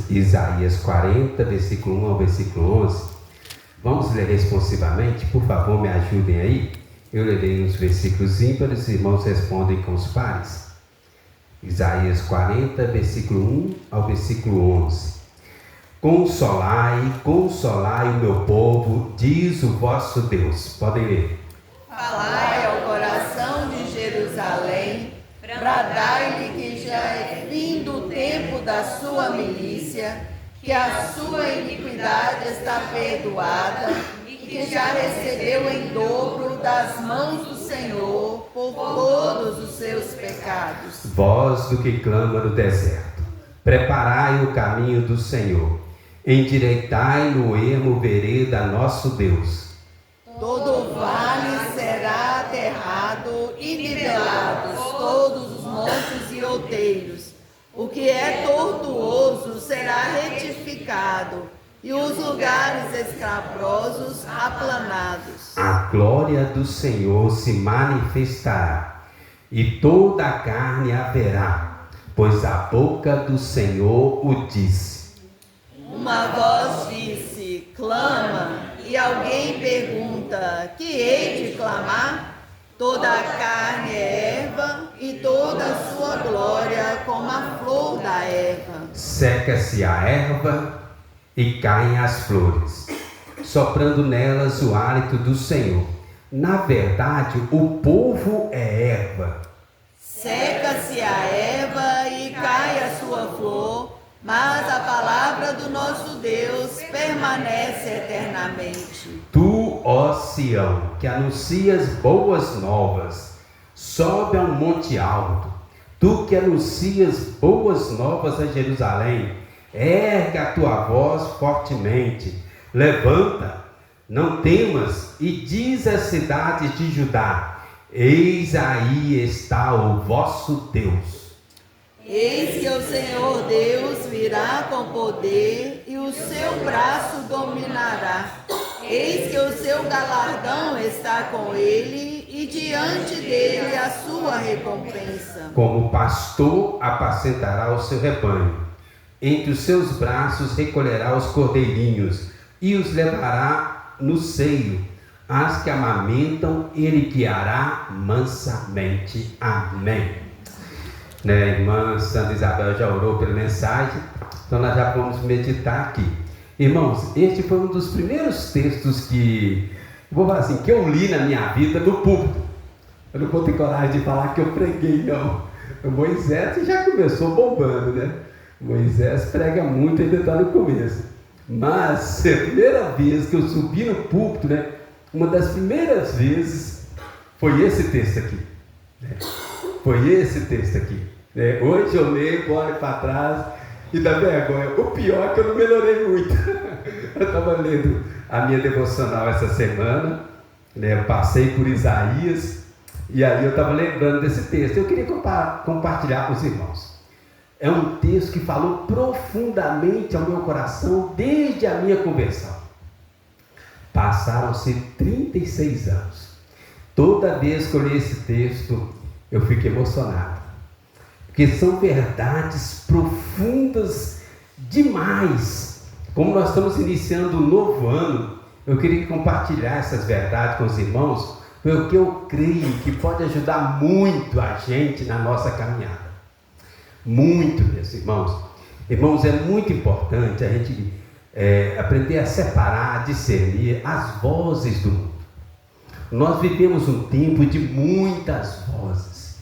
Isaías 40, versículo 1 ao versículo 11. Vamos ler responsivamente? Por favor, me ajudem aí. Eu lerei os versículos ímpares, os irmãos respondem com os pares. Isaías 40, versículo 1 ao versículo 11. Consolai, consolai o meu povo, diz o vosso Deus. Podem ler. Falai ao coração de Jerusalém, bradai-lhe que já é fim do tempo da sua milícia, que a sua iniquidade está perdoada e que já recebeu em dobro das mãos do Senhor por todos os seus pecados. Voz do que clama no deserto, preparai o caminho do Senhor, endireitai no ermo vereda nosso Deus. Todo vale será aterrado e nivelados todos os montes e outeiros. O que é tortuoso será retificado, e os lugares escabrosos aplanados. A glória do Senhor se manifestará, e toda a carne haverá, pois a boca do Senhor o disse. Uma voz disse, clama, e alguém pergunta, que hei de clamar? Toda a carne é erva, e toda a sua glória como a flor da erva. Seca-se a erva e caem as flores, soprando nelas o hálito do Senhor. Na verdade, o povo é erva. Seca-se a erva e cai a sua flor, mas a palavra do nosso Deus permanece eternamente. Tu, ó Sião, que anuncias boas novas, sobe a um monte alto. Tu que anuncias boas novas a Jerusalém, erga a tua voz fortemente. Levanta, não temas, e diz às cidades de Judá: eis aí está o vosso Deus. Eis que o Senhor Deus virá com poder, e o seu braço dominará. Eis que o seu galardão está com ele, e diante dele a sua recompensa. Como pastor apacentará o seu rebanho, entre os seus braços recolherá os cordeirinhos, e os levará no seio. As que amamentam, ele guiará mansamente. Amém. A irmã Santa Isabel já orou pela mensagem, então nós já vamos meditar aqui. Irmãos, este foi um dos primeiros textos que, vou falar assim, que eu li na minha vida no púlpito. Eu não vou ter coragem de falar que eu preguei, não. O Moisés já começou bombando, né? Moisés prega muito, ainda está no começo. Mas a primeira vez que eu subi no púlpito, né? Uma das primeiras vezes foi esse texto aqui. Né? Foi esse texto aqui. Né? Hoje eu leio, olho para trás e dá vergonha. O pior é que eu não melhorei muito. Eu estava lendo a minha devocional essa semana, né? Eu passei por Isaías, e aí eu estava lembrando desse texto. Eu queria compartilhar com os irmãos. É um texto que falou profundamente ao meu coração desde a minha conversão. Passaram-se 36 anos. Toda vez que eu li esse texto, eu fico emocionado. Porque são verdades profundas demais. Como nós estamos iniciando um novo ano, eu queria compartilhar essas verdades com os irmãos, porque eu creio que pode ajudar muito a gente na nossa caminhada. Muito, meus irmãos. Irmãos, é muito importante a gente aprender a separar, discernir as vozes do mundo. Nós vivemos um tempo de muitas vozes.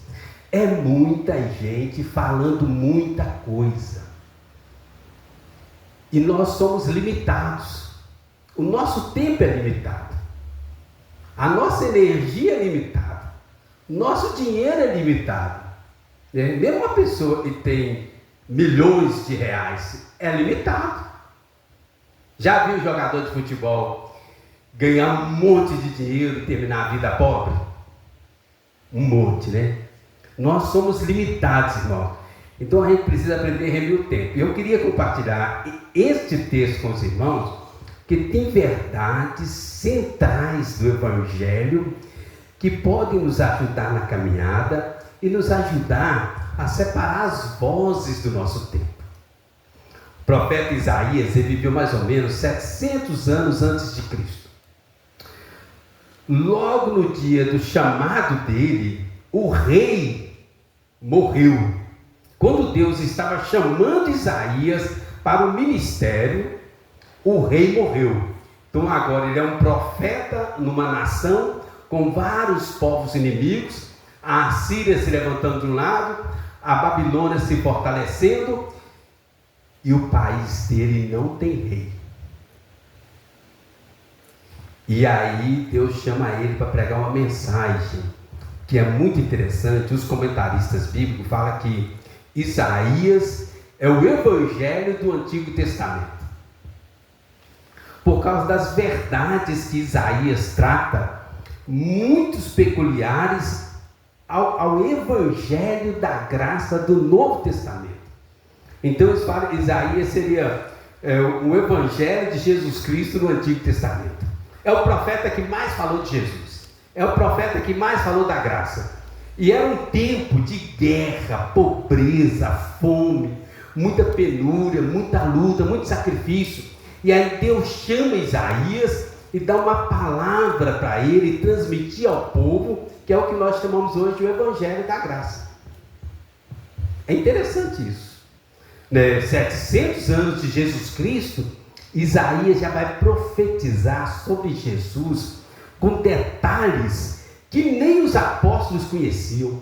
É muita gente falando muita coisa. E nós somos limitados. O nosso tempo é limitado. A nossa energia é limitada. Nosso dinheiro é limitado. Mesmo uma pessoa que tem milhões de reais é limitado. Já viu jogador de futebol ganhar um monte de dinheiro e terminar a vida pobre? Um monte, né? Nós somos limitados, irmão. Então a gente precisa aprender a remir o tempo. Eu queria compartilhar este texto com os irmãos, que tem verdades centrais do Evangelho que podem nos ajudar na caminhada e nos ajudar a separar as vozes do nosso tempo. O profeta Isaías, ele viveu mais ou menos 700 anos antes de Cristo. Logo no dia do chamado dele, o rei morreu. Quando Deus estava chamando Isaías para o ministério, o rei morreu. Então agora ele é um profeta numa nação com vários povos inimigos, a Assíria se levantando de um lado, a Babilônia se fortalecendo, e o país dele não tem rei. E aí Deus chama ele para pregar uma mensagem que é muito interessante. Os comentaristas bíblicos falam que Isaías é o evangelho do Antigo Testamento, por causa das verdades que Isaías trata, muitos peculiares ao evangelho da graça do Novo Testamento. Então eles falam que Isaías seria o evangelho de Jesus Cristo no Antigo Testamento. É o profeta que mais falou de Jesus, é o profeta que mais falou da graça. E era um tempo de guerra, pobreza, fome, muita penúria, muita luta, muito sacrifício. E aí Deus chama Isaías e dá uma palavra para ele transmitir ao povo, que é o que nós chamamos hoje de o Evangelho da Graça. É interessante isso. 700 anos de Jesus Cristo, Isaías já vai profetizar sobre Jesus com detalhes que nem os apóstolos conheciam.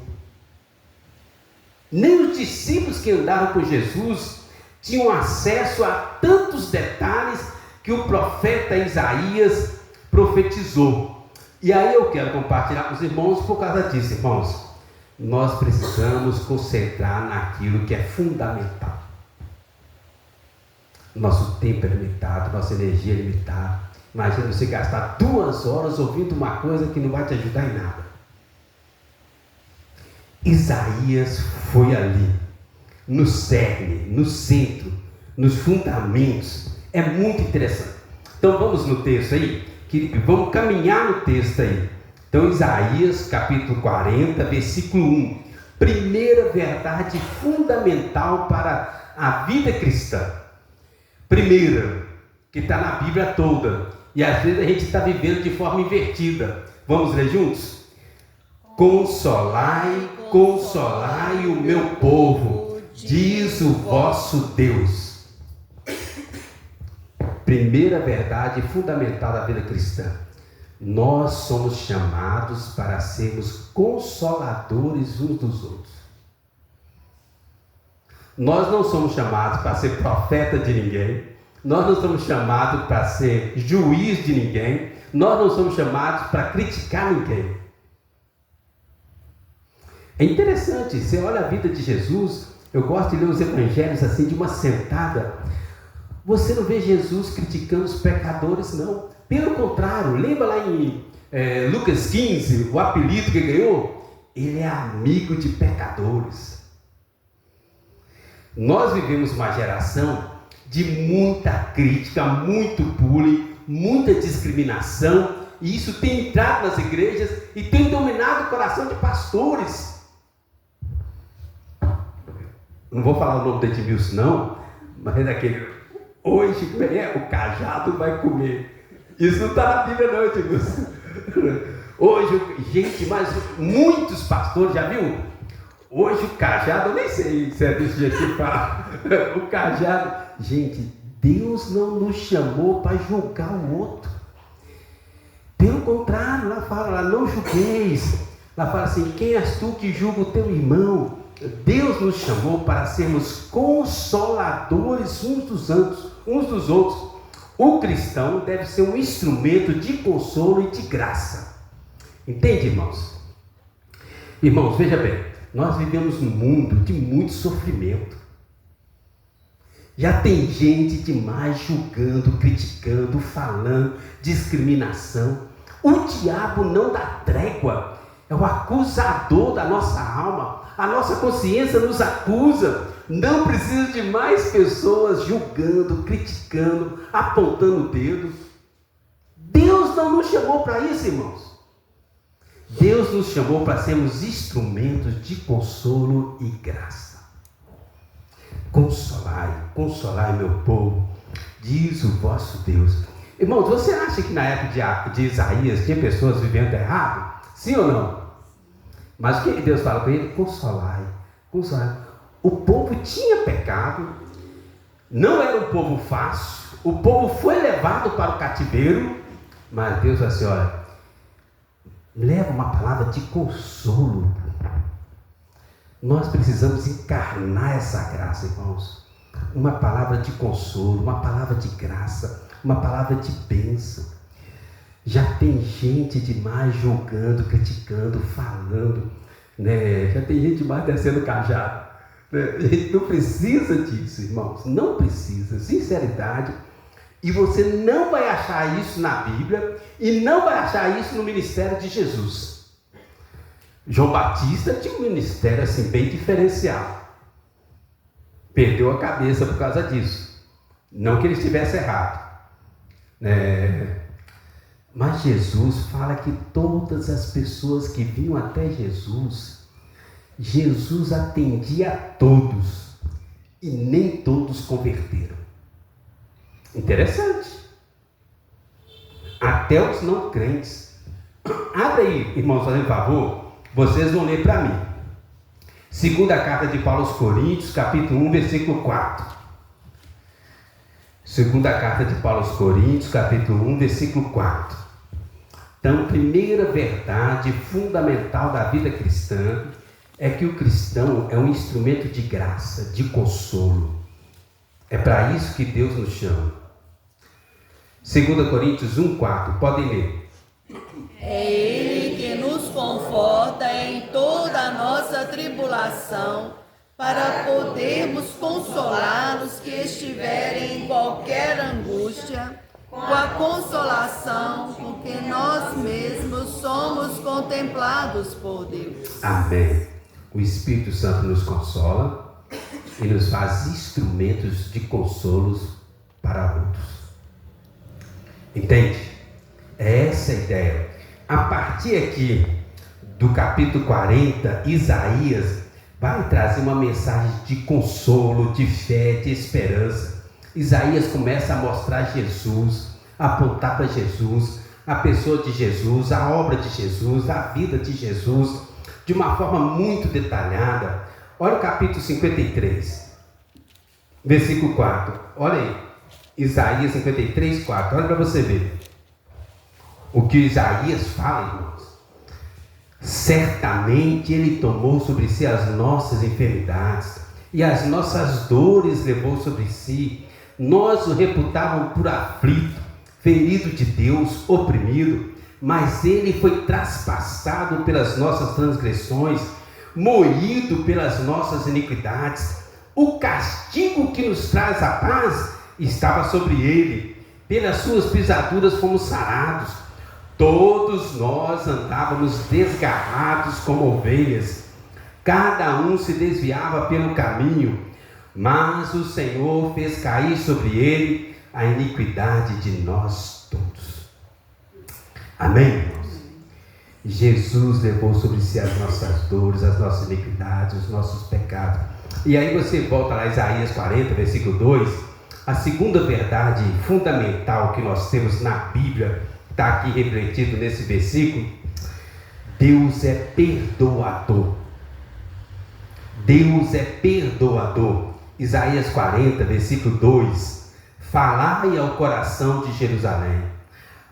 Nem os discípulos que andaram com Jesus tinham acesso a tantos detalhes que o profeta Isaías profetizou. E aí eu quero compartilhar com os irmãos por causa disso, irmãos. Nós precisamos concentrar naquilo que é fundamental. Nosso tempo é limitado, nossa energia é limitada. Imagina você gastar 2 horas ouvindo uma coisa que não vai te ajudar em nada. Isaías foi ali, no cerne, no centro, nos fundamentos. É muito interessante. Então vamos no texto aí, vamos caminhar no texto aí. Então Isaías capítulo 40, versículo 1. Primeira verdade fundamental para a vida cristã. Primeira, que está na Bíblia toda. E às vezes a gente está vivendo de forma invertida. Vamos ler juntos? Consolai, consolai o meu povo, diz o vosso Deus. Primeira verdade fundamental da vida cristã. Nós somos chamados para sermos consoladores uns dos outros. Nós não somos chamados para ser profeta de ninguém. Nós não somos chamados para ser juiz de ninguém. Nós não somos chamados para criticar ninguém. É interessante, você olha a vida de Jesus. Eu gosto de ler os evangelhos assim de uma sentada. Você não vê Jesus criticando os pecadores, não. Pelo contrário, lembra lá em Lucas 15, o apelido que ganhou? Ele é amigo de pecadores. Nós vivemos uma geração de muita crítica, muito bullying, muita discriminação, e isso tem entrado nas igrejas e tem dominado o coração de pastores. Não vou falar o nome do Edmilson não, mas é daquele, hoje o cajado vai comer. Isso não está na Bíblia não, Edmilson. Hoje, gente, mas muitos pastores, já viu? Hoje o cajado, eu nem sei se é desse jeito que fala. O cajado, gente, Deus não nos chamou para julgar o outro. Pelo contrário, lá fala, não julgueis. Lá fala assim, quem és tu que julga o teu irmão? Deus nos chamou para sermos consoladores uns dos outros. O cristão deve ser um instrumento de consolo e de graça. Entende, irmãos? Irmãos, veja bem, nós vivemos num mundo de muito sofrimento. Já tem gente demais julgando, criticando, falando, discriminação. O diabo não dá trégua, é o acusador da nossa alma. A nossa consciência nos acusa. Não precisa de mais pessoas julgando, criticando, apontando o dedo. Deus não nos chamou para isso, irmãos. Deus nos chamou para sermos instrumentos de consolo e graça. Consolai meu povo, diz o vosso Deus. Irmãos, você acha que na época de Isaías tinha pessoas vivendo errado? Sim ou não? Mas o que Deus fala para ele? Consolai. O povo tinha pecado, não era um povo fácil, o povo foi levado para o cativeiro, mas Deus falou assim, olha, leva uma palavra de consolo. Nós precisamos encarnar essa graça, irmãos. Uma palavra de consolo, uma palavra de graça, uma palavra de bênção. Já tem gente demais julgando, criticando, falando, né? Já tem gente demais descendo o cajado, né? A gente não precisa disso, irmãos. Não precisa, sinceridade. E você não vai achar isso na Bíblia e não vai achar isso no ministério de Jesus. João Batista tinha um ministério assim bem diferenciado. Perdeu a cabeça por causa disso. Não que ele estivesse errado. Mas Jesus fala que todas as pessoas que vinham até Jesus, Jesus atendia a todos e nem todos converteram. Interessante. Até os não crentes. Abre aí, irmãos, fazendo favor, vocês vão ler para mim. Segunda carta de Paulo aos Coríntios, capítulo 1, versículo 4. Segunda carta de Paulo aos Coríntios, capítulo 1, versículo 4. Então, primeira verdade fundamental da vida cristã é que o cristão é um instrumento de graça, de consolo. É para isso que Deus nos chama. 2 Coríntios 1, 4. Podem ler. É Ele que nos conforta em toda a nossa tribulação, para podermos consolar os que estiverem em qualquer angústia, com a consolação com que nós mesmos somos contemplados por Deus. Amém. O Espírito Santo nos consola e nos faz instrumentos de consolos para outros. Entende? É essa a ideia. A partir aqui do capítulo 40, Isaías vai trazer uma mensagem de consolo, de fé, de esperança. Isaías começa a mostrar Jesus, a apontar para Jesus, a pessoa de Jesus, a obra de Jesus, a vida de Jesus, de uma forma muito detalhada. Olha o capítulo 53, versículo 4. Olha aí, Isaías 53, 4. Olha para você ver o que Isaías fala, irmãos. Certamente Ele tomou sobre si as nossas enfermidades e as nossas dores levou sobre si. Nós o reputávamos por aflito, ferido de Deus, oprimido, mas Ele foi traspassado pelas nossas transgressões, moído pelas nossas iniquidades. O castigo que nos traz a paz estava sobre Ele, pelas suas pisaduras fomos sarados. Todos nós andávamos desgarrados como ovelhas, cada um se desviava pelo caminho, mas o Senhor fez cair sobre ele a iniquidade de nós todos. Amém, irmãos? Jesus levou sobre si as nossas dores, as nossas iniquidades, os nossos pecados. E aí você volta lá, Isaías 40, versículo 2, a segunda verdade fundamental que nós temos na Bíblia, está aqui refletido nesse versículo. Deus é perdoador. Deus é perdoador. Isaías 40, versículo 2. Falai ao coração de Jerusalém,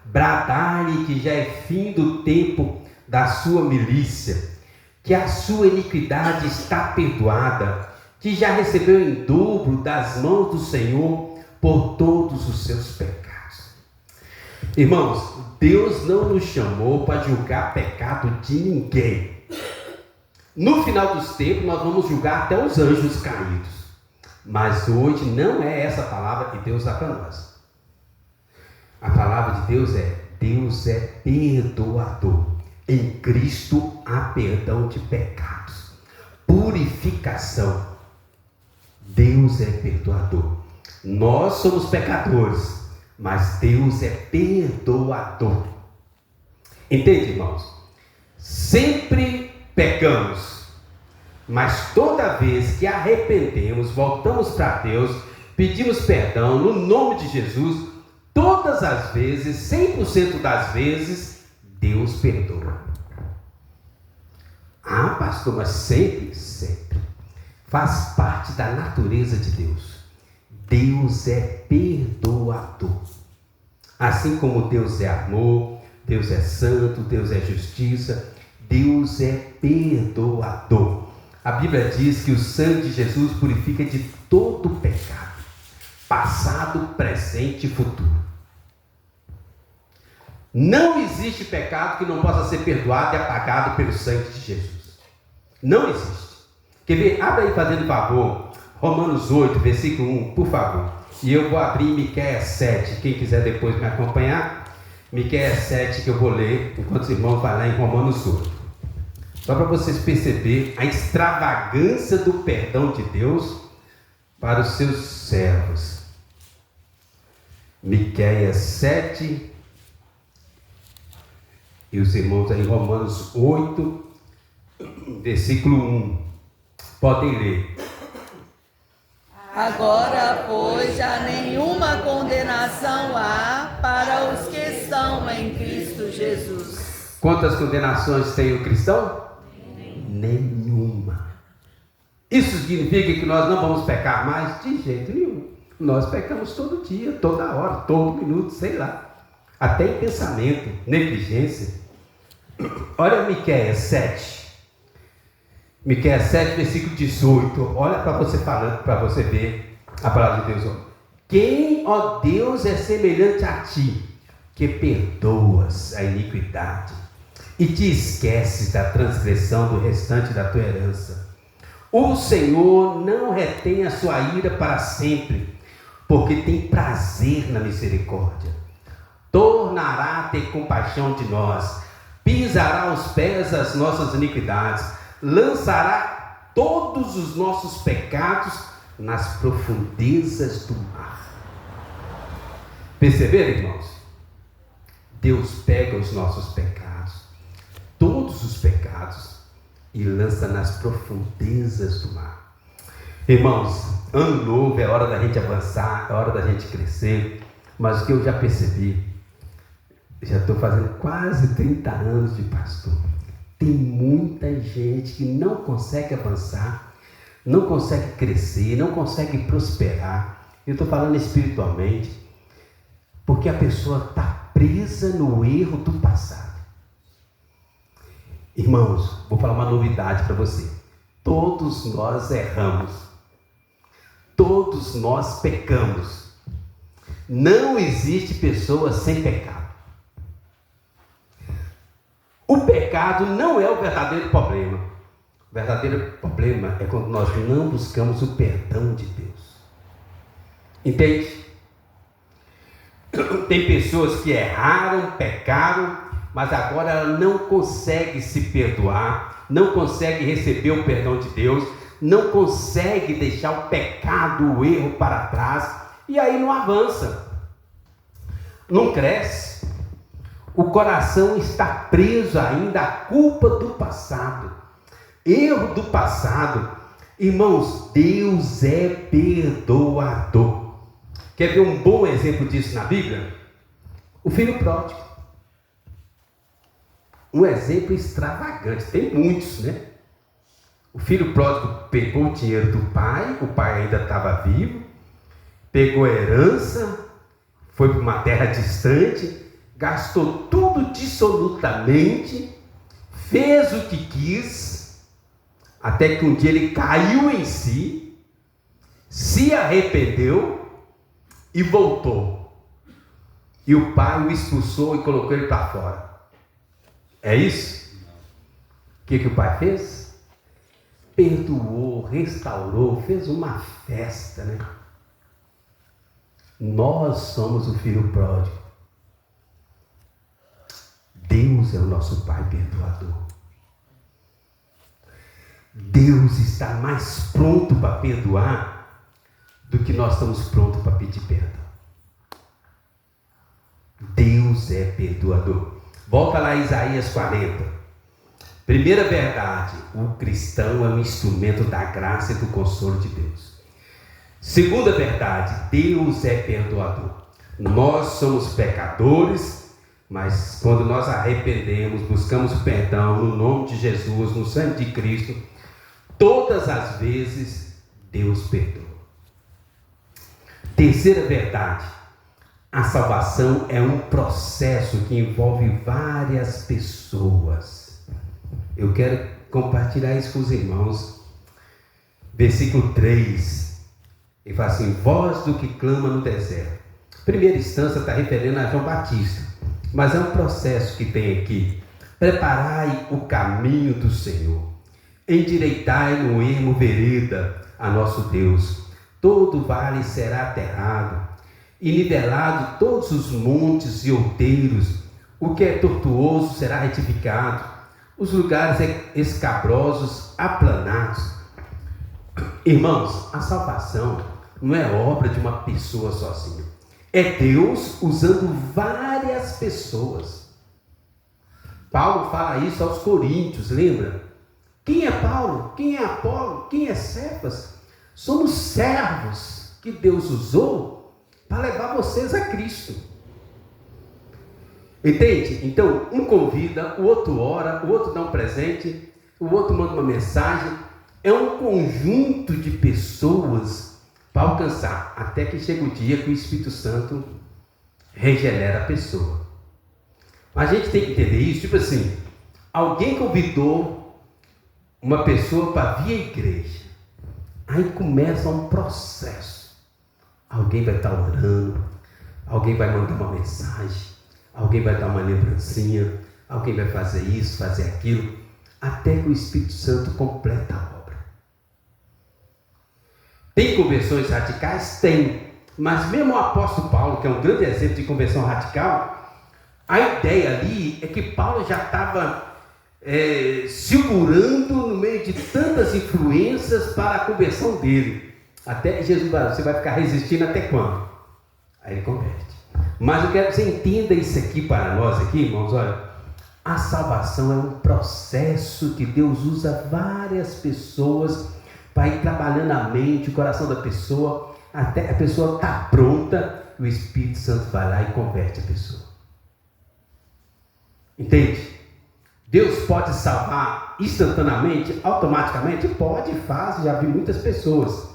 bradai-lhe que já é fim do tempo da sua milícia, que a sua iniquidade está perdoada, que já recebeu em dobro das mãos do Senhor por todos os seus pecados. Irmãos, Deus não nos chamou para julgar pecado de ninguém. No final dos tempos nós vamos julgar até os anjos caídos. Mas hoje não é essa palavra que Deus dá para nós. A palavra de Deus é perdoador. Em Cristo há perdão de pecados, purificação. Deus é perdoador. Nós somos pecadores, mas Deus é perdoador. Entende, irmãos? Sempre pecamos, mas toda vez que arrependemos, voltamos para Deus, pedimos perdão no nome de Jesus, todas as vezes, 100% das vezes, Deus perdoa. Ah, pastor, mas sempre, sempre. Faz parte da natureza de Deus. Deus é perdoador. Assim como Deus é amor, Deus é santo, Deus é justiça, Deus é perdoador. A Bíblia diz que o sangue de Jesus purifica de todo pecado, passado, presente e futuro. Não existe pecado que não possa ser perdoado e apagado pelo sangue de Jesus. Não existe. Quer ver? Abre aí, fazendo favor, Romanos 8, versículo 1, por favor. E eu vou abrir Miqueias 7. Quem quiser depois me acompanhar, Miqueias 7 que eu vou ler, enquanto os irmãos vão lá em Romanos 8. Só para vocês perceberem a extravagância do perdão de Deus para os seus servos. Miqueias 7, e os irmãos aí em Romanos 8, versículo 1. Podem ler. Agora, pois, já nenhuma condenação há para os que estão em Cristo Jesus. Quantas condenações tem o cristão? Nenhuma. Isso significa que nós não vamos pecar mais? De jeito nenhum. Nós pecamos todo dia, toda hora, todo minuto, sei lá. Até em pensamento, negligência. Olha Miqueias 7. Miqueias 7, versículo 18. Olha para você falando, para você ver a palavra de Deus. Quem, ó Deus, é semelhante a ti, que perdoas a iniquidade e te esqueces da transgressão do restante da tua herança. O Senhor não retém a sua ira para sempre, porque tem prazer na misericórdia. Tornará a ter compaixão de nós, pisará aos pés as nossas iniquidades, lançará todos os nossos pecados nas profundezas do mar. Perceberam, irmãos? Deus pega os nossos pecados, todos os pecados, e lança nas profundezas do mar. Irmãos, ano novo, é hora da gente avançar, é hora da gente crescer, mas o que eu já percebi, já estou fazendo quase 30 anos de pastor. Tem muita gente que não consegue avançar, não consegue crescer, não consegue prosperar. Eu estou falando espiritualmente, porque a pessoa está presa no erro do passado. Irmãos, vou falar uma novidade para você. Todos nós erramos. Todos nós pecamos. Não existe pessoa sem pecado. O pecado não é o verdadeiro problema. O verdadeiro problema é quando nós não buscamos o perdão de Deus. Entende? Tem pessoas que erraram, pecaram, mas agora ela não consegue se perdoar, não consegue receber o perdão de Deus, não consegue deixar o pecado, o erro para trás, e aí não avança, não cresce. O coração está preso ainda à culpa do passado, erro do passado. Irmãos, Deus é perdoador. Quer ver um bom exemplo disso na Bíblia? O filho pródigo. Um exemplo extravagante, tem muitos, né? O filho pródigo pegou o dinheiro do pai, o pai ainda estava vivo, pegou a herança, foi para uma terra distante, gastou tudo dissolutamente, fez o que quis, até que um dia ele caiu em si, se arrependeu e voltou. E o pai o expulsou e colocou ele para fora. É isso? O que o pai fez? Perdoou, restaurou, fez uma festa, né? Nós somos o filho pródigo. Deus é o nosso Pai perdoador. Deus está mais pronto para perdoar do que nós estamos prontos para pedir perdão. Deus é perdoador. Volta lá em Isaías 40. Primeira verdade: o cristão é um instrumento da graça e do consolo de Deus. Segunda verdade: Deus é perdoador. Nós somos pecadores, mas quando nós arrependemos, buscamos perdão no nome de Jesus, no sangue de Cristo, todas as vezes Deus perdoa. Terceira verdade: a salvação é um processo que envolve várias pessoas. Eu quero compartilhar isso com os irmãos. Versículo 3, ele fala assim: voz do que clama no deserto. Primeira instância está referindo a João Batista, mas é um processo que tem aqui. Preparai o caminho do Senhor, endireitai no ermo vereda a nosso Deus. Todo vale será aterrado, e nivelado todos os montes e outeiros. O que é tortuoso será retificado, os lugares escabrosos aplanados. Irmãos, a salvação não é obra de uma pessoa sozinha. É Deus usando várias pessoas. Paulo fala isso aos Coríntios, lembra? Quem é Paulo? Quem é Apolo? Quem é Cefas? Somos servos que Deus usou para levar vocês a Cristo. Entende? Então, um convida, o outro ora, o outro dá um presente, o outro manda uma mensagem. É um conjunto de pessoas para alcançar, até que chega o dia que o Espírito Santo regenera a pessoa. A gente tem que entender isso, tipo assim, alguém convidou uma pessoa para vir à igreja, aí começa um processo. Alguém vai estar orando, alguém vai mandar uma mensagem, alguém vai dar uma lembrancinha, alguém vai fazer isso, fazer aquilo, até que o Espírito Santo completa a obra. Tem conversões radicais? Tem. Mas mesmo o apóstolo Paulo, que é um grande exemplo de conversão radical, a ideia ali é que Paulo já estava segurando no meio de tantas influências para a conversão dele. Até que Jesus vai, você vai ficar resistindo até quando? Aí ele converte. Mas eu quero que você entenda isso aqui para nós, aqui, irmãos. Olha, a salvação é um processo que Deus usa várias pessoas para ir trabalhando a mente, o coração da pessoa, até a pessoa estar pronta, e o Espírito Santo vai lá e converte a pessoa. Entende? Deus pode salvar instantaneamente, automaticamente? Pode, faz, já vi muitas pessoas,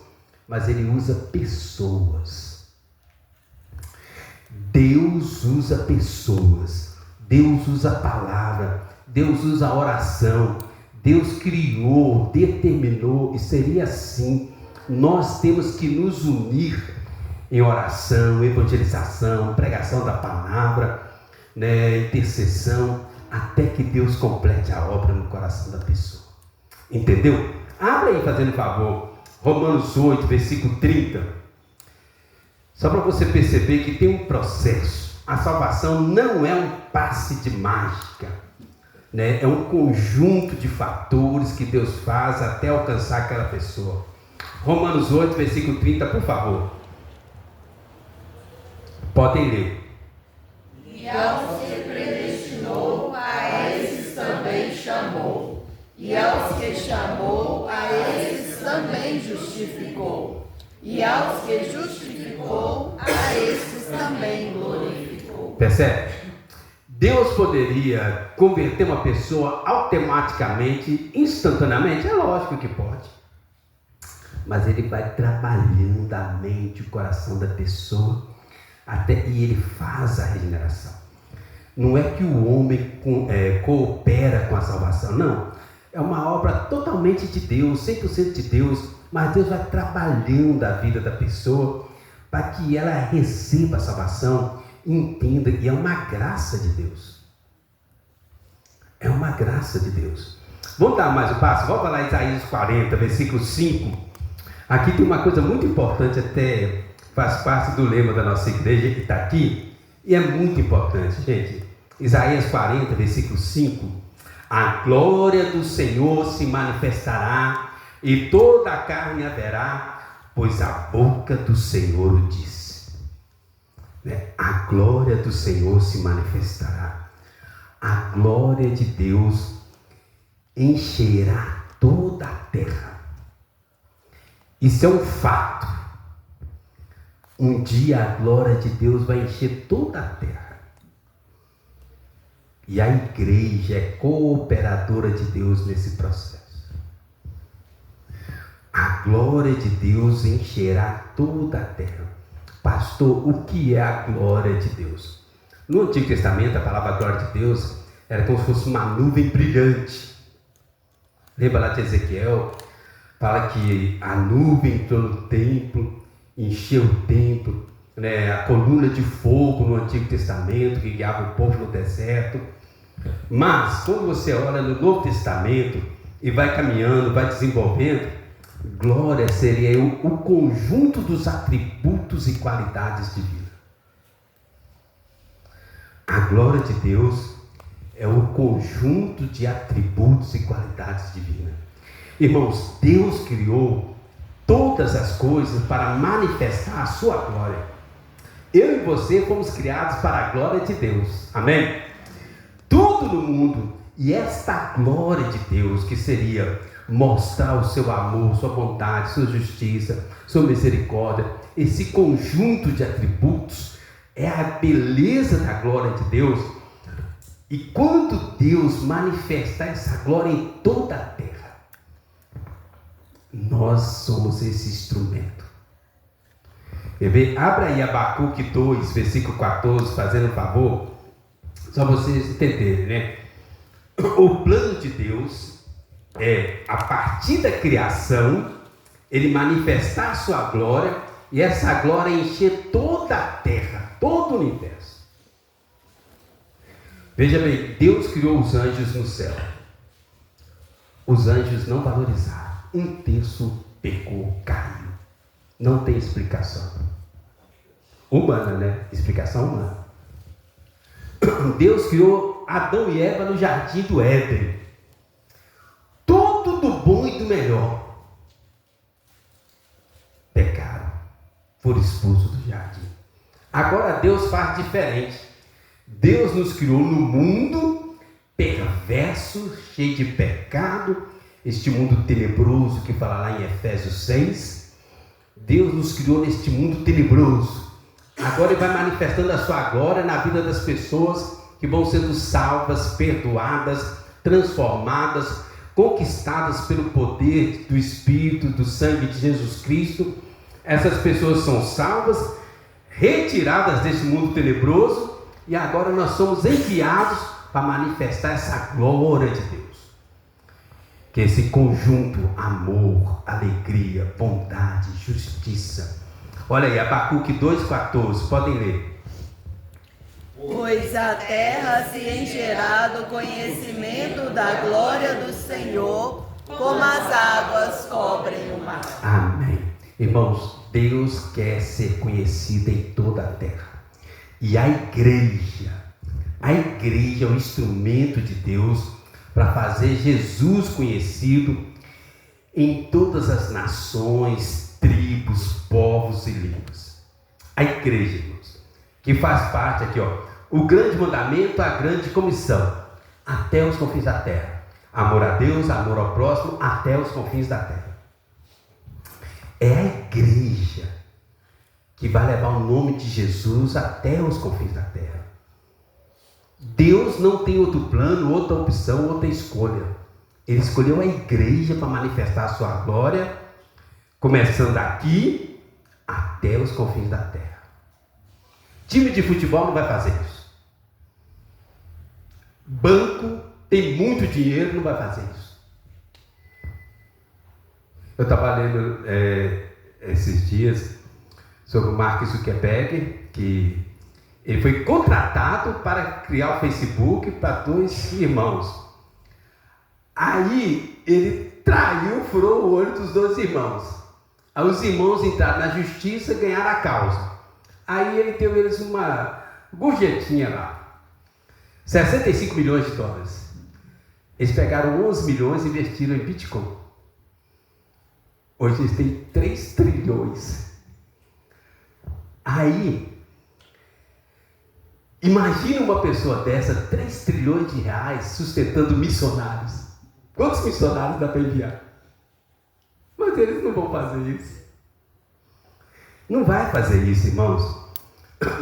mas Ele usa pessoas. Deus usa pessoas, Deus usa a palavra, Deus usa a oração. Deus criou, determinou, e seria assim. Nós temos que nos unir em oração, evangelização, pregação da palavra, intercessão, até que Deus complete a obra no coração da pessoa. Entendeu? Abre aí, fazendo favor, Romanos 8, versículo 30. Só para você perceber que tem um processo. A salvação não é um passe de mágica. É um conjunto de fatores que Deus faz até alcançar aquela pessoa. Romanos 8, versículo 30, por favor. Podem ler. E aos que predestinou, a esses também chamou. E aos que chamou, a esses também justificou. E aos que justificou, a esses também glorificou. Percebe? Deus poderia converter uma pessoa automaticamente, instantaneamente? É lógico que pode. Mas Ele vai trabalhando a mente, o coração da pessoa, e Ele faz a regeneração. Não é que o homem coopera com a salvação, não. É uma obra totalmente de Deus, 100% de Deus, mas Deus vai trabalhando a vida da pessoa para que ela receba a salvação, entenda, e é uma graça de Deus. É uma graça de Deus. Vamos dar mais um passo? Volta lá em Isaías 40, versículo 5. Aqui tem uma coisa muito importante, até faz parte do lema da nossa igreja que está aqui, e é muito importante, gente. Isaías 40, versículo 5. A glória do Senhor se manifestará, e toda a carne a verá, pois a boca do Senhor o disse. A glória do Senhor se manifestará. A glória de Deus encherá toda a terra. Isso é um fato. Um dia a glória de Deus vai encher toda a terra. E a igreja é cooperadora de Deus nesse processo. A glória de Deus encherá toda a terra. Pastor, o que é a glória de Deus? No Antigo Testamento, a palavra glória de Deus era como se fosse uma nuvem brilhante. Lembra lá de Ezequiel? Fala que a nuvem entrou no templo, encheu o templo, a coluna de fogo no Antigo Testamento que guiava o povo no deserto. Mas quando você olha no Novo Testamento e vai caminhando, vai desenvolvendo, glória seria o conjunto dos atributos e qualidades divinas. A glória de Deus é o conjunto de atributos e qualidades divinas. Irmãos, Deus criou todas as coisas para manifestar a sua glória. Eu e você fomos criados para a glória de Deus. Amém? Tudo no mundo, e esta glória de Deus, que seria mostrar o seu amor, sua bondade, sua justiça, sua misericórdia, esse conjunto de atributos é a beleza da glória de Deus. E quando Deus manifestar essa glória em toda a terra, nós somos esse instrumento. Abra aí Abacuque 2, versículo 14, fazendo um favor, só vocês entenderem, O plano de Deus é, a partir da criação, ele manifestar a sua glória, e essa glória encher toda a terra, todo o universo. Veja bem, Deus criou os anjos no céu. Os anjos não valorizaram. Um terço pecou, caiu. Não tem explicação humana, né? Explicação humana. Deus criou Adão e Eva no jardim do Éden. Tudo do bom e do melhor. Pecaram, foram expulsos do jardim. Agora Deus faz diferente. Deus nos criou no mundo perverso, cheio de pecado, este mundo tenebroso que fala lá em Efésios 6. Deus nos criou neste mundo tenebroso. Agora Ele vai manifestando a sua glória na vida das pessoas que vão sendo salvas, perdoadas, transformadas, conquistadas pelo poder do Espírito, do sangue de Jesus Cristo. Essas pessoas são salvas, retiradas desse mundo tenebroso, e agora nós somos enviados para manifestar essa glória de Deus. Que esse conjunto, amor, alegria, bondade, justiça. Olha aí, Abacuque 2,14, podem ler. Pois a terra se encherá do conhecimento da glória do Senhor, como as águas cobrem o mar. Amém. Irmãos, Deus quer ser conhecido em toda a terra. E a igreja é um instrumento de Deus para fazer Jesus conhecido em todas as nações, tribos, povos e línguas. A igreja, irmãos, que faz parte aqui, o grande mandamento, a grande comissão, até os confins da terra. Amor a Deus, amor ao próximo, até os confins da terra. É a igreja que vai levar o nome de Jesus até os confins da terra. Deus não tem outro plano, outra opção, outra escolha. Ele escolheu a igreja para manifestar a sua glória, começando aqui até os confins da terra. Time de futebol não vai fazer isso. Banco tem muito dinheiro, não vai fazer isso. Eu estava lendo esses dias sobre o Mark Zuckerberg, que ele foi contratado para criar o Facebook para 2 irmãos. Aí ele traiu, furou o olho dos 2 irmãos. Aí os irmãos entraram na justiça e ganharam a causa. Aí ele deu eles uma gorjetinha lá. 65 milhões de dólares. Eles pegaram 11 milhões e investiram em Bitcoin. Hoje eles têm 3 trilhões. Aí, imagina uma pessoa dessa, 3 trilhões de reais, sustentando missionários. Quantos missionários dá para enviar? Mas eles não vão fazer isso. Não vai fazer isso, irmãos.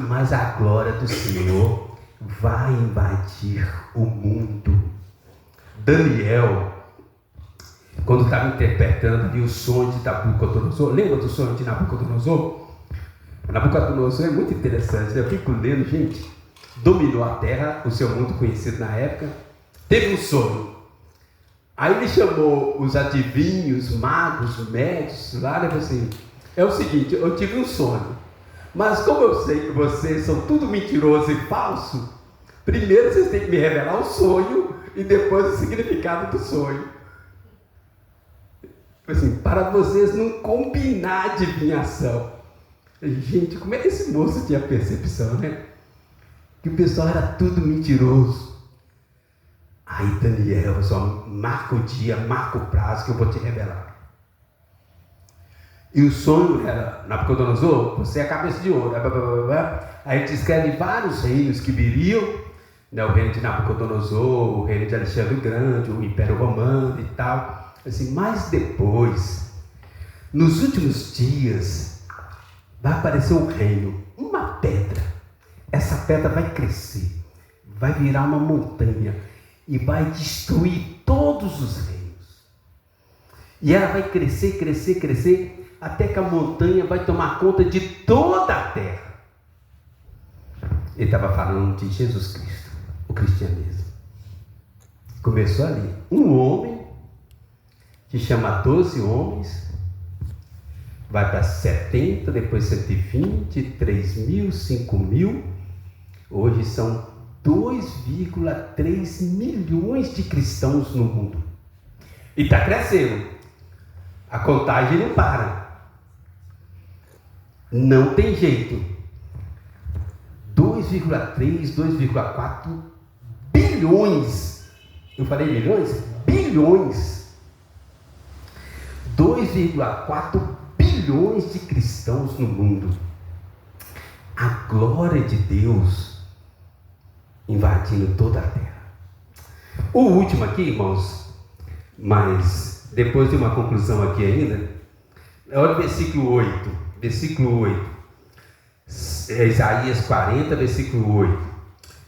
Mas a glória do Senhor vai invadir o mundo. Daniel, quando estava interpretando ali o sonho de Nabucodonosor, lembra do sonho de Nabucodonosor? Nabucodonosor é muito interessante, eu fico lendo, gente. Dominou a terra, o seu mundo conhecido na época, teve um sonho. Aí ele chamou os adivinhos, magos, médicos lá, e falou assim: é o seguinte, eu tive um sonho, mas como eu sei que vocês são tudo mentiroso e falso, primeiro vocês têm que me revelar o sonho e depois o significado do sonho. Assim, para vocês não combinar a adivinhação. Gente, como é que esse moço tinha percepção, né? Que o pessoal era tudo mentiroso. Aí Daniel, só marca o dia, marca o prazo que eu vou te revelar. E o sonho era: Nabucodonosor, você é a cabeça de ouro. Aí descreve vários reinos que viriam, né? O reino de Nabucodonosor, o reino de Alexandre o Grande, o Império Romano e tal. Assim, mas depois, nos últimos dias, vai aparecer um reino, uma pedra. Essa pedra vai crescer, vai virar uma montanha e vai destruir todos os reinos. E ela vai crescer, crescer, crescer, até que a montanha vai tomar conta de toda a terra. Ele estava falando de Jesus Cristo, o cristianismo. Começou ali. Um homem que chama 12 homens, vai para 70, depois 120, 3 mil, 5 mil. Hoje são 2,3 milhões de cristãos no mundo. E está crescendo. A contagem não para. Não tem jeito. 2,3, 2,4 bilhões. Eu falei milhões? Bilhões. 2,4 bilhões de cristãos no mundo. A glória de Deus invadindo toda a terra. O último aqui, irmãos, mas depois de uma conclusão aqui ainda, olha o versículo 8. Versículo 8. Isaías 40, versículo 8.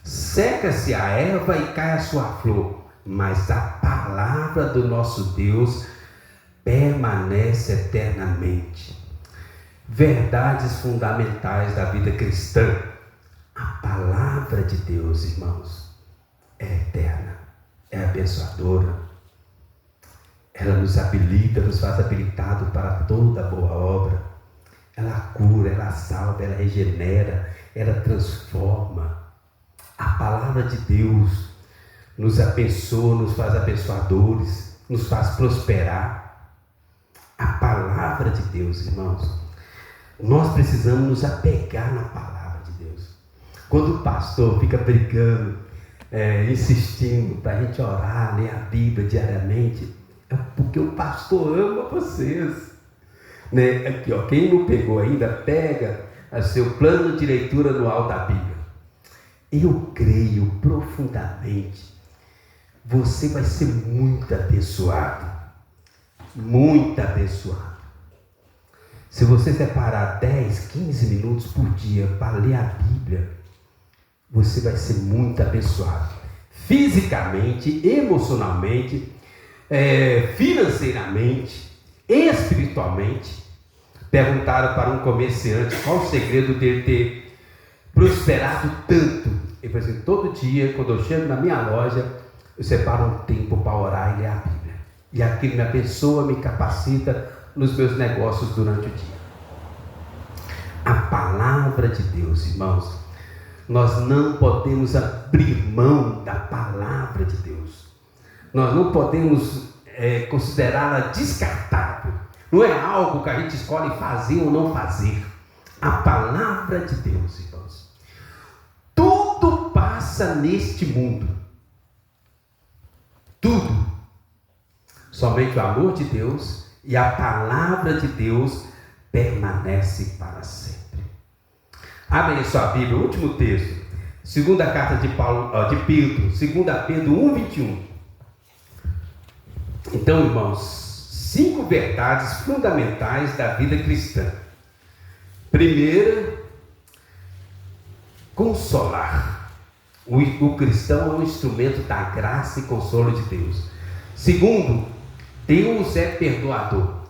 Seca-se a erva e cai a sua flor, mas a palavra do nosso Deus permanece eternamente. Verdades fundamentais da vida cristã. A palavra de Deus, irmãos, é eterna, é abençoadora. Ela nos habilita, nos faz habilitado para toda boa obra. Ela cura, ela salva, ela regenera, ela transforma. A palavra de Deus nos abençoa, nos faz abençoadores, nos faz prosperar. A palavra de Deus, irmãos, nós precisamos nos apegar na palavra de Deus. Quando o pastor fica brigando, insistindo para a gente orar, ler a Bíblia diariamente, é porque o pastor ama vocês. Né? Aqui, ó, quem não pegou ainda, pega o seu plano de leitura anual da Bíblia. Eu creio profundamente, você vai ser muito abençoado. Muito abençoado. Se você separar 10, 15 minutos por dia para ler a Bíblia, você vai ser muito abençoado. Fisicamente, emocionalmente, financeiramente, espiritualmente. Perguntaram para um comerciante qual o segredo dele ter prosperado tanto. Ele falou assim: todo dia, quando eu chego na minha loja, eu separo um tempo para orar e ler a Bíblia. E aquilo me abençoa, me capacita nos meus negócios durante o dia. A palavra de Deus, irmãos, nós não podemos abrir mão da palavra de Deus. Nós não podemos considerá-la descartável. Não é algo que a gente escolhe fazer ou não fazer. A palavra de Deus, irmãos. Tudo passa neste mundo. Tudo. Somente o amor de Deus e a palavra de Deus permanece para sempre. Abre aí sua Bíblia, o último texto, segunda carta de Pedro, 2 Pedro 1:21. Então, irmãos, 5 verdades fundamentais da vida cristã. Primeira, consolar. O cristão é um instrumento da graça e consolo de Deus. Segundo, Deus é perdoador.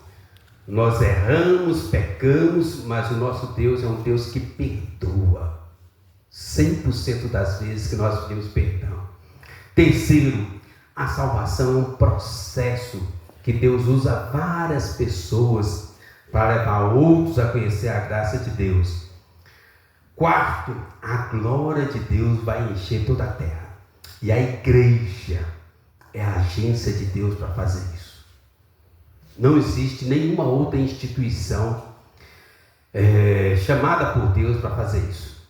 Nós erramos, pecamos, mas o nosso Deus é um Deus que perdoa 100% das vezes que nós pedimos perdão. Terceiro, a salvação é um processo que Deus usa várias pessoas para levar outros a conhecer a graça de Deus. Quarto, a glória de Deus vai encher toda a terra. E a igreja é a agência de Deus para fazer isso. Não existe nenhuma outra instituição chamada por Deus para fazer isso.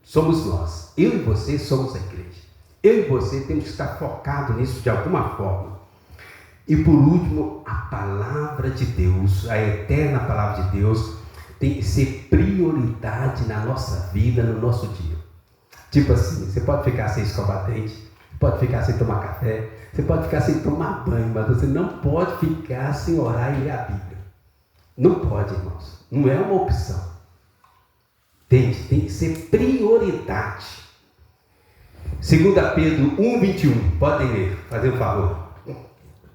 Somos nós. Eu e você somos a igreja. Eu e você temos que estar focados nisso de alguma forma. E por último, a palavra de Deus, a eterna palavra de Deus, tem que ser prioridade na nossa vida, no nosso dia. Tipo assim, você pode ficar sem escovar dente, pode ficar sem tomar café, você pode ficar sem tomar banho, mas você não pode ficar sem orar e ler a Bíblia. Não pode, irmãos. Não é uma opção. Tem que ser prioridade. 2 Pedro 1:21. Podem ler, fazer um favor.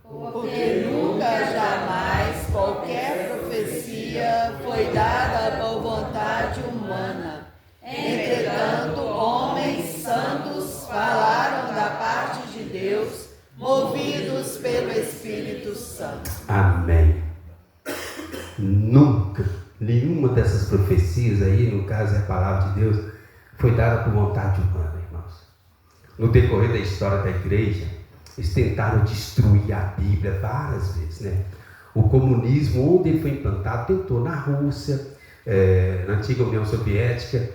Porque nunca, jamais, qualquer profecia foi dada por vontade humana. Entretanto, homens santos falaram da parte de Deus, movidos pelo Espírito Santo. Amém. Nunca, nenhuma dessas profecias aí, no caso é a palavra de Deus, foi dada por vontade humana, irmãos. No decorrer da história da igreja, eles tentaram destruir a Bíblia várias vezes, né? O comunismo, onde ele foi implantado, tentou na Rússia, na antiga União Soviética,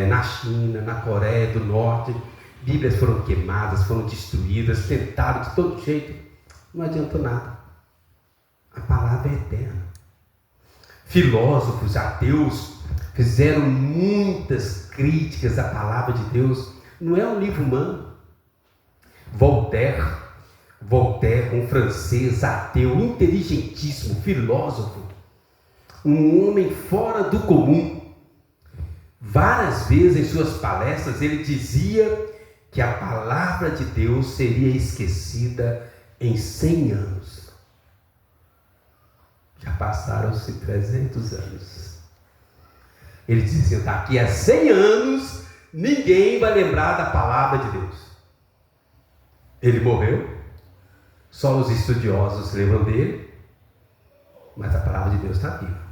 na China, na Coreia do Norte. Bíblias foram queimadas, foram destruídas, tentaram de todo jeito, não adiantou nada. A palavra é eterna. Filósofos, ateus, fizeram muitas críticas à palavra de Deus. Não é um livro humano. Voltaire, um francês ateu, inteligentíssimo, filósofo, um homem fora do comum. Várias vezes em suas palestras ele dizia que a palavra de Deus seria esquecida em 100 anos. Já passaram-se 300 anos. Ele dizia assim, daqui a 100 anos ninguém vai lembrar da palavra de Deus. Ele morreu, só os estudiosos lembram dele, mas a palavra de Deus está viva.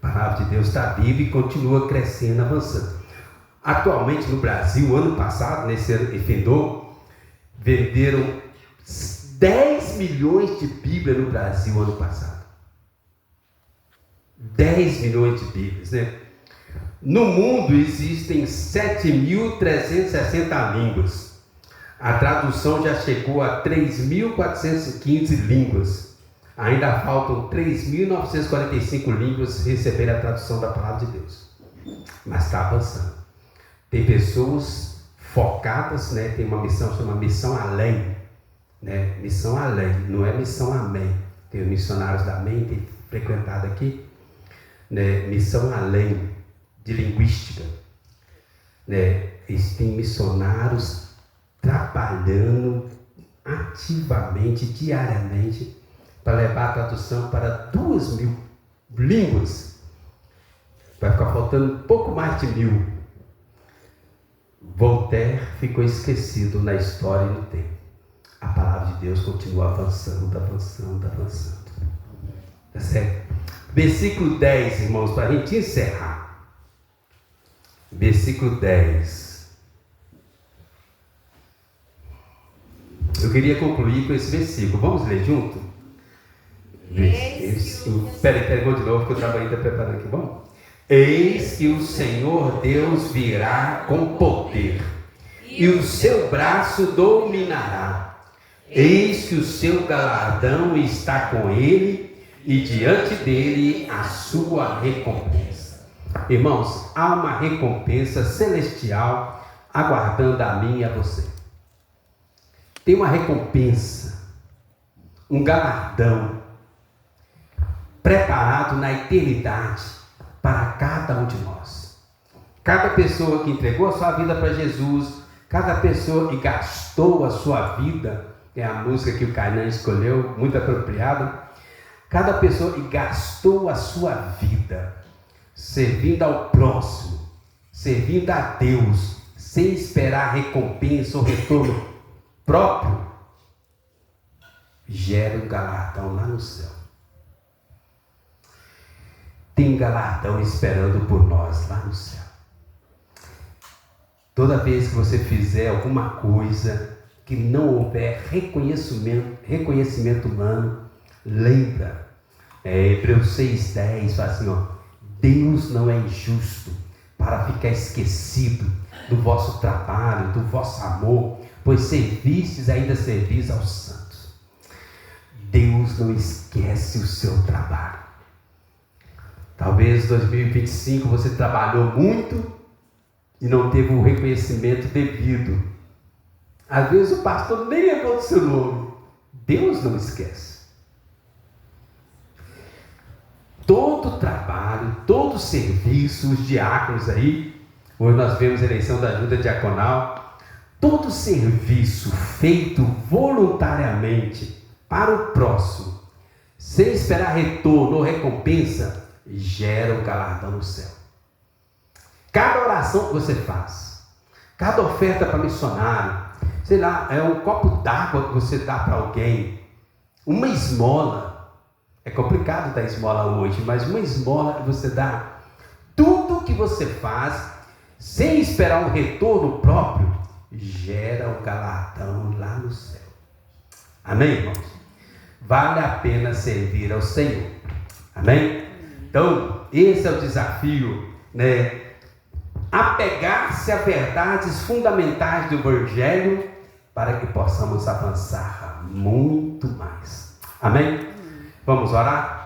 A palavra de Deus está viva e continua crescendo, avançando. Atualmente no Brasil, ano passado, nesse ano que findou, venderam 10 milhões de Bíblias no Brasil ano passado. 10 milhões de Bíblias, né? No mundo existem 7.360 línguas. A tradução já chegou a 3.415 línguas. Ainda faltam 3.945 línguas receber a tradução da palavra de Deus. Mas está avançando. Tem pessoas focadas, né? Tem uma missão chamada Missão Além. Né? Missão Além, não é Missão Amém. Tem os missionários da Amém, tem frequentado aqui. Né? Missão Além, de linguística. Né? Existem missionários trabalhando ativamente, diariamente, para levar a tradução para 2.000 línguas. Vai ficar faltando um pouco mais de 1.000. Voltaire ficou esquecido na história e no tempo. A palavra de Deus continua avançando. Tá certo? Versículo 10, irmãos, para a gente encerrar. Versículo 10. Eu queria concluir com esse versículo. Vamos ler junto? Espera, vou de novo, que eu estava ainda preparando aqui. Bom? Eis que o Senhor Deus virá com poder, e o seu braço dominará. Eis que o seu galardão está com ele, e diante dele a sua recompensa. Irmãos, há uma recompensa celestial aguardando a mim e a você. Tem uma recompensa, um galardão preparado na eternidade para cada um de nós. Cada pessoa que entregou a sua vida para Jesus, cada pessoa que gastou a sua vida, é a música que o Kainan escolheu, muito apropriada. Cada pessoa que gastou a sua vida servindo ao próximo, servindo a Deus, sem esperar recompensa ou retorno próprio, gera um galardão lá no céu. Tem galardão esperando por nós lá no céu. Toda vez que você fizer alguma coisa que não houver reconhecimento humano, lembra, Hebreus 6,10 fala assim, Deus não é injusto para ficar esquecido do vosso trabalho, do vosso amor, pois servistes ainda servis aos santos. Deus não esquece o seu trabalho. Talvez em 2025 você trabalhou muito e não teve o reconhecimento devido. Às vezes o pastor nem lembrou do seu nome. Deus não esquece. Todo trabalho, todo serviço, os diáconos aí, hoje nós vemos a eleição da ajuda diaconal, todo serviço feito voluntariamente para o próximo, sem esperar retorno ou recompensa, gera um galardão no céu. Cada oração que você faz, cada oferta para missionário, sei lá, é um copo d'água que você dá para alguém, uma esmola. É complicado dar esmola hoje, mas uma esmola que você dá, tudo que você faz, sem esperar um retorno próprio, gera um galardão lá no céu. Amém, irmãos? Vale a pena servir ao Senhor. Amém? Então, esse é o desafio, né? Apegar-se a verdades fundamentais do Evangelho para que possamos avançar muito mais. Amém? Vamos orar?